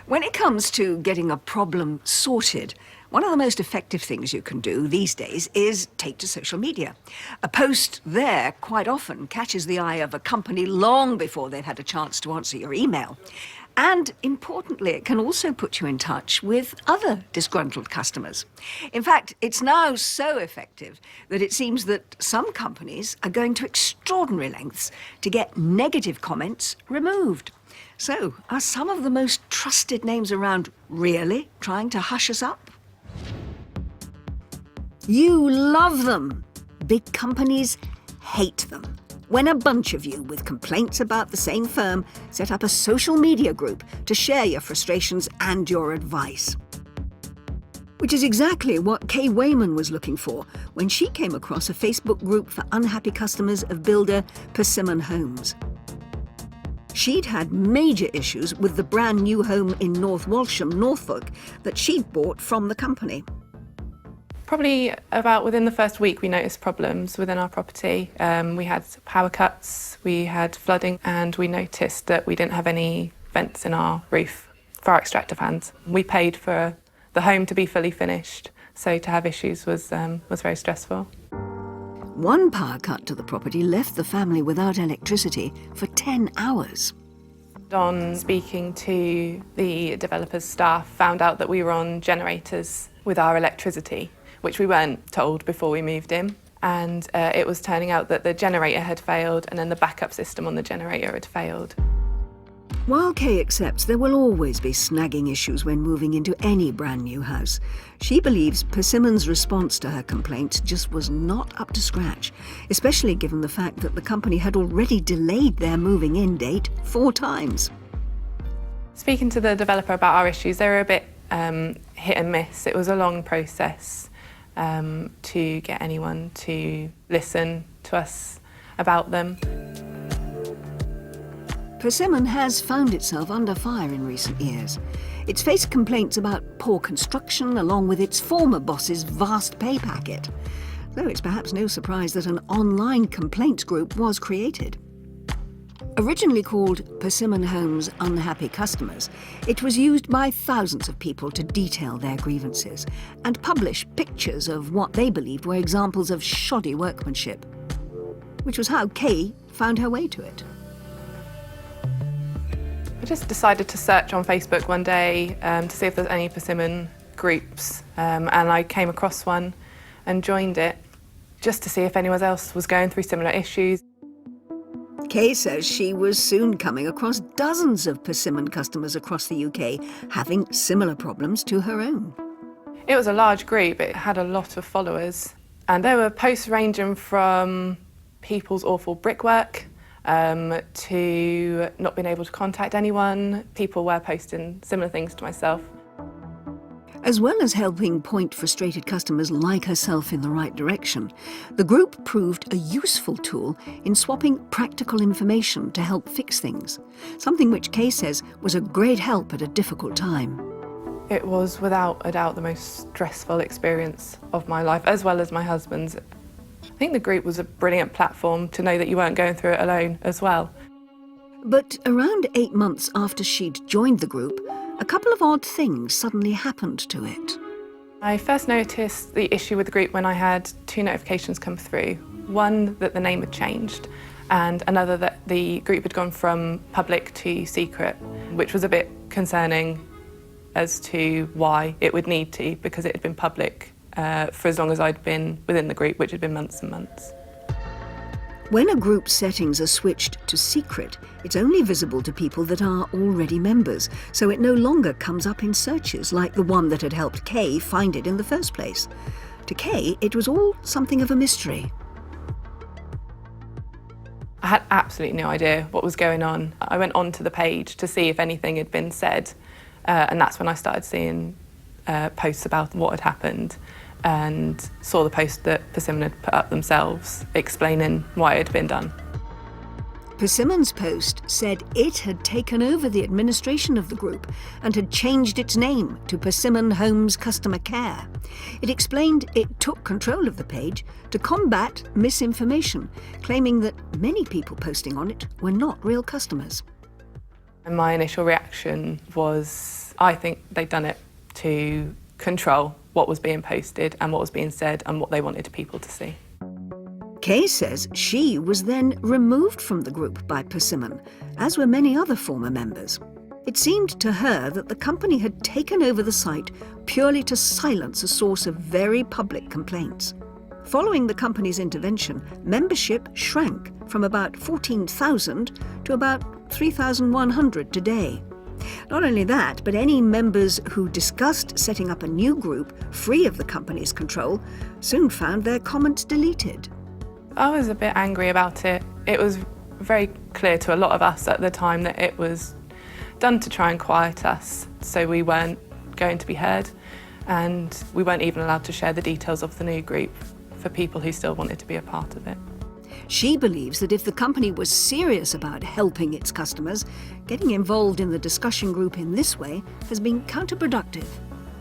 When it comes to getting a problem sorted, one of the most effective things you can do these days is take to social media. A post there quite often catches the eye of a company long before they've had a chance to answer your email. And importantly, it can also put you in touch with other disgruntled customers. In fact, it's now so effective that it seems that some companies are going to extraordinary lengths to get negative comments removed. So, are some of the most trusted names around really trying to hush us up? You love them. Big companies hate them. When a bunch of you with complaints about the same firm set up a social media group to share your frustrations and your advice. Which is exactly what Kay Wayman was looking for when she came across a Facebook group for unhappy customers of builder Persimmon Homes. She'd had major issues with the brand new home in North Walsham, Norfolk, that she'd bought from the company. Probably about within the first week we noticed problems within our property. We had power cuts, we had flooding, and we noticed that we didn't have any vents in our roof for our extractor fans. We paid for the home to be fully finished, so to have issues was very stressful. One power cut to the property left the family without electricity for 10 hours. On speaking to the developer's staff, found out that we were on generators with our electricity, which we weren't told before we moved in. And it was turning out that the generator had failed and then the backup system on the generator had failed. While Kay accepts there will always be snagging issues when moving into any brand new house, she believes Persimmon's response to her complaints just was not up to scratch, especially given the fact that the company had already delayed their moving in date 4 times. Speaking to the developer about our issues, they were a bit hit and miss. It was a long process to get anyone to listen to us about them. Persimmon has found itself under fire in recent years. It's faced complaints about poor construction along with its former boss's vast pay packet. So it's perhaps no surprise that an online complaints group was created. Originally called Persimmon Homes Unhappy Customers, it was used by thousands of people to detail their grievances and publish pictures of what they believed were examples of shoddy workmanship, which was how Kay found her way to it. I just decided to search on Facebook one day to see if there's any Persimmon groups, and I came across one and joined it just to see if anyone else was going through similar issues. Kay says she was soon coming across dozens of Persimmon customers across the UK having similar problems to her own. It was a large group, it had a lot of followers, and there were posts ranging from people's awful brickwork to not being able to contact anyone. People were posting similar things to myself. As well as helping point frustrated customers like herself in the right direction, the group proved a useful tool in swapping practical information to help fix things, something which Kay says was a great help at a difficult time. It was without a doubt the most stressful experience of my life, as well as my husband's. I think the group was a brilliant platform to know that you weren't going through it alone as well. But around 8 months after she'd joined the group, a couple of odd things suddenly happened to it. I first noticed the issue with the group when I had 2 notifications come through. One, that the name had changed, and another that the group had gone from public to secret, which was a bit concerning as to why it would need to, because it had been public for as long as I'd been within the group, which had been months and months. When a group's settings are switched to secret, it's only visible to people that are already members, so it no longer comes up in searches like the one that had helped Kay find it in the first place. To Kay, it was all something of a mystery. I had absolutely no idea what was going on. I went onto the page to see if anything had been said, and that's when I started seeing posts about what had happened, and saw the post that Persimmon had put up themselves explaining why it had been done. Persimmon's post said it had taken over the administration of the group and had changed its name to Persimmon Homes Customer Care. It explained it took control of the page to combat misinformation, claiming that many people posting on it were not real customers. And my initial reaction was I think they'd done it to control what was being posted and what was being said and what they wanted people to see. Kay says she was then removed from the group by Persimmon, as were many other former members. It seemed to her that the company had taken over the site purely to silence a source of very public complaints. Following the company's intervention, membership shrank from about 14,000 to about 3,100 today. Not only that, but any members who discussed setting up a new group free of the company's control soon found their comments deleted. I was a bit angry about it. It was very clear to a lot of us at the time that it was done to try and quiet us, so we weren't going to be heard, and we weren't even allowed to share the details of the new group for people who still wanted to be a part of it. She believes that if the company was serious about helping its customers, getting involved in the discussion group in this way has been counterproductive.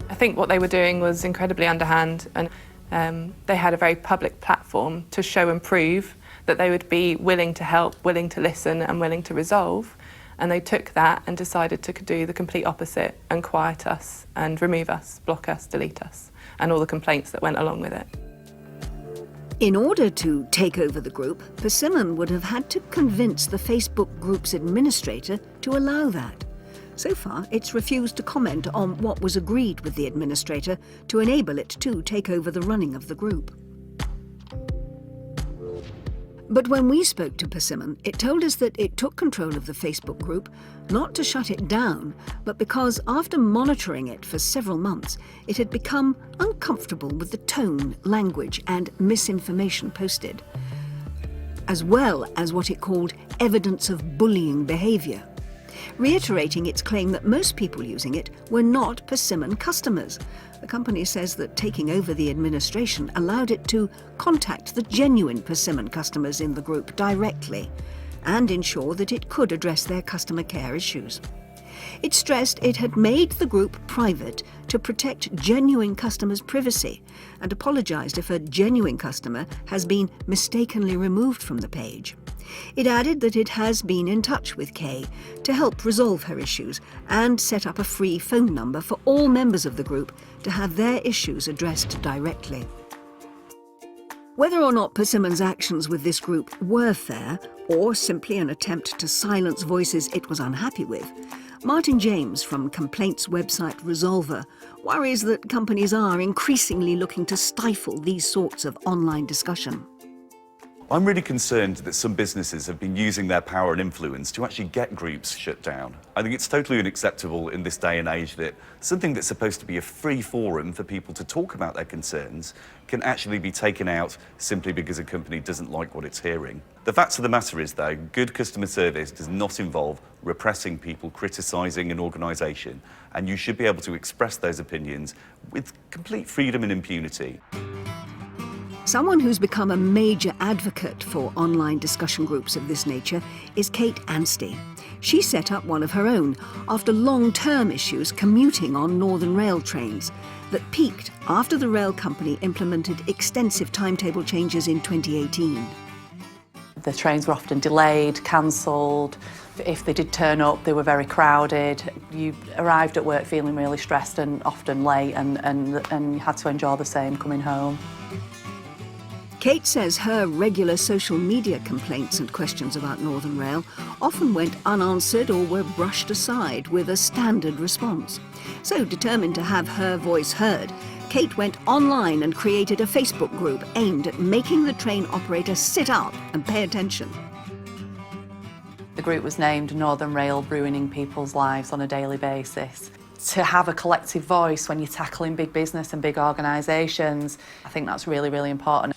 I think what they were doing was incredibly underhand, and they had a very public platform to show and prove that they would be willing to help, willing to listen and willing to resolve. And they took that and decided to do the complete opposite and quiet us and remove us, block us, delete us, and all the complaints that went along with it. In order to take over the group, Persimmon would have had to convince the Facebook group's administrator to allow that. So far, it's refused to comment on what was agreed with the administrator to enable it to take over the running of the group. But when we spoke to Persimmon, it told us that it took control of the Facebook group not to shut it down, but because after monitoring it for several months, it had become uncomfortable with the tone, language, and misinformation posted, as well as what it called evidence of bullying behaviour, reiterating its claim that most people using it were not Persimmon customers. The company says that taking over the administration allowed it to contact the genuine Persimmon customers in the group directly and ensure that it could address their customer care issues. It stressed it had made the group private to protect genuine customers' privacy and apologised if a genuine customer has been mistakenly removed from the page. It added that it has been in touch with Kay to help resolve her issues and set up a free phone number for all members of the group to have their issues addressed directly. Whether or not Persimmon's actions with this group were fair or simply an attempt to silence voices it was unhappy with, Martin James from complaints website Resolver worries that companies are increasingly looking to stifle these sorts of online discussion. I'm really concerned that some businesses have been using their power and influence to actually get groups shut down. I think it's totally unacceptable in this day and age that something that's supposed to be a free forum for people to talk about their concerns can actually be taken out simply because a company doesn't like what it's hearing. The fact of the matter is, though, good customer service does not involve repressing people criticising an organisation, and you should be able to express those opinions with complete freedom and impunity. Someone who's become a major advocate for online discussion groups of this nature is Kate Anstey. She set up one of her own after long-term issues commuting on Northern Rail trains that peaked after the rail company implemented extensive timetable changes in 2018. The trains were often delayed, cancelled. If they did turn up, they were very crowded. You arrived at work feeling really stressed and often late, and you had to endure the same coming home. Kate says her regular social media complaints and questions about Northern Rail often went unanswered or were brushed aside with a standard response. So, determined to have her voice heard, Kate went online and created a Facebook group aimed at making the train operator sit up and pay attention. The group was named Northern Rail Ruining People's Lives on a Daily Basis. To have a collective voice when you're tackling big business and big organisations, I think that's really, really important.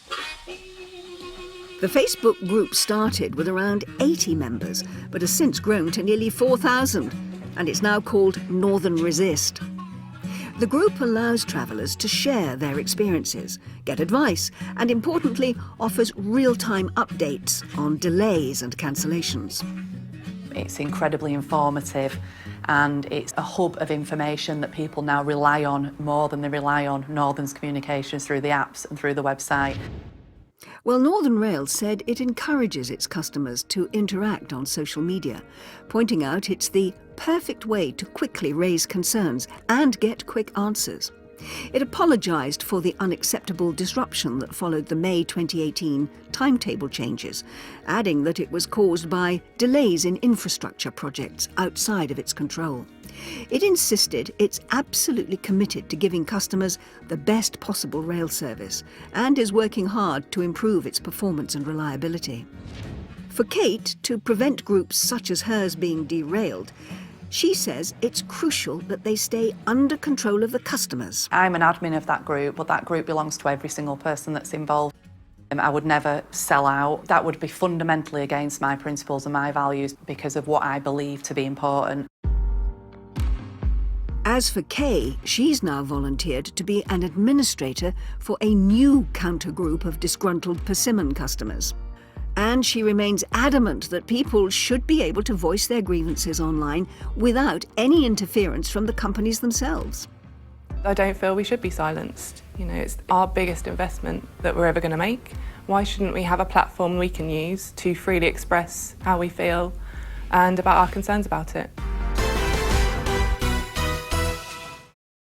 The Facebook group started with around 80 members, but has since grown to nearly 4,000, and it's now called Northern Resist. The group allows travellers to share their experiences, get advice, and importantly, offers real-time updates on delays and cancellations. It's incredibly informative, and it's a hub of information that people now rely on more than they rely on Northern's communications through the apps and through the website. Well, Northern Rail said it encourages its customers to interact on social media, pointing out it's the perfect way to quickly raise concerns and get quick answers. It apologised for the unacceptable disruption that followed the May 2018 timetable changes, adding that it was caused by delays in infrastructure projects outside of its control. It insisted it's absolutely committed to giving customers the best possible rail service and is working hard to improve its performance and reliability. For Kate, to prevent groups such as hers being derailed, she says it's crucial that they stay under control of the customers. I'm an admin of that group, but that group belongs to every single person that's involved. I would never sell out. That would be fundamentally against my principles and my values because of what I believe to be important. As for Kay, she's now volunteered to be an administrator for a new counter-group of disgruntled Persimmon customers. And she remains adamant that people should be able to voice their grievances online without any interference from the companies themselves. I don't feel we should be silenced. You know, it's our biggest investment that we're ever going to make. Why shouldn't we have a platform we can use to freely express how we feel and about our concerns about it?